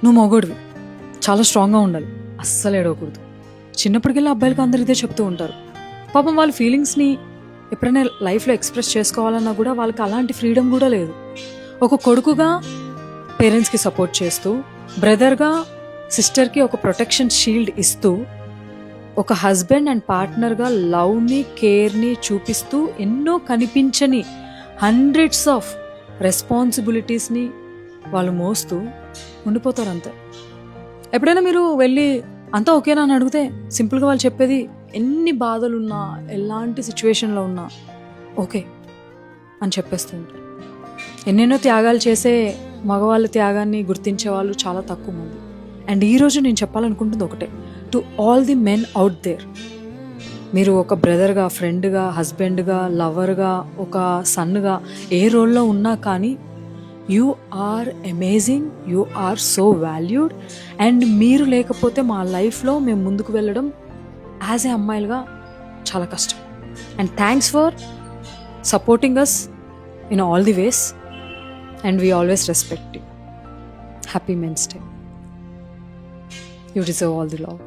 నువ్వు మగోడివి, చాలా స్ట్రాంగ్గా ఉండాలి, అస్సలు ఏడవకూడదు. చిన్నప్పటికెళ్ళి అబ్బాయిలకి అందరు ఇదే చెప్తూ ఉంటారు. పాపం వాళ్ళ ఫీలింగ్స్ని ఎప్పుడైనా లైఫ్లో ఎక్స్ప్రెస్ చేసుకోవాలన్నా కూడా వాళ్ళకి అలాంటి ఫ్రీడమ్ కూడా లేదు. ఒక కొడుకుగా పేరెంట్స్కి సపోర్ట్ చేస్తూ, బ్రదర్గా సిస్టర్కి ఒక ప్రొటెక్షన్ షీల్డ్ ఇస్తూ, ఒక హస్బెండ్ అండ్ పార్ట్నర్గా లవ్ని కేర్ని చూపిస్తూ ఎన్నో కనిపించని హండ్రెడ్స్ ఆఫ్ రెస్పాన్సిబిలిటీస్ని వాళ్ళు మోస్తూ ఉండిపోతారు అంతే. ఎప్పుడైనా మీరు వెళ్ళి అంతా ఓకేనా అని అడిగితే సింపుల్గా వాళ్ళు చెప్పేది, ఎన్ని బాధలున్నా ఎలాంటి సిచ్యువేషన్లో ఉన్నా ఓకే అని చెప్పేస్తూ ఉంటారు. ఎన్నెన్నో త్యాగాలు చేసే మగవాళ్ళ త్యాగాన్ని గుర్తించే వాళ్ళు చాలా తక్కువ మంది. అండ్ ఈరోజు నేను చెప్పాలనుకుంటుంది ఒకటే, to all the men out there, మీరు ఒక బ్రదర్గా, ఫ్రెండ్గా, హస్బెండ్గా, లవర్గా, ఒక సన్గా ఏ రోల్లో ఉన్నా కానీ you are amazing, you are so valued. And మీరు లేకపోతే మా లైఫ్లో మేము ముందుకు వెళ్ళడం యాజ్ ఏ అమ్మాయిలుగా చాలా కష్టం. And thanks for supporting us in all the ways and we always respect you. Happy men's day. You deserve all the love.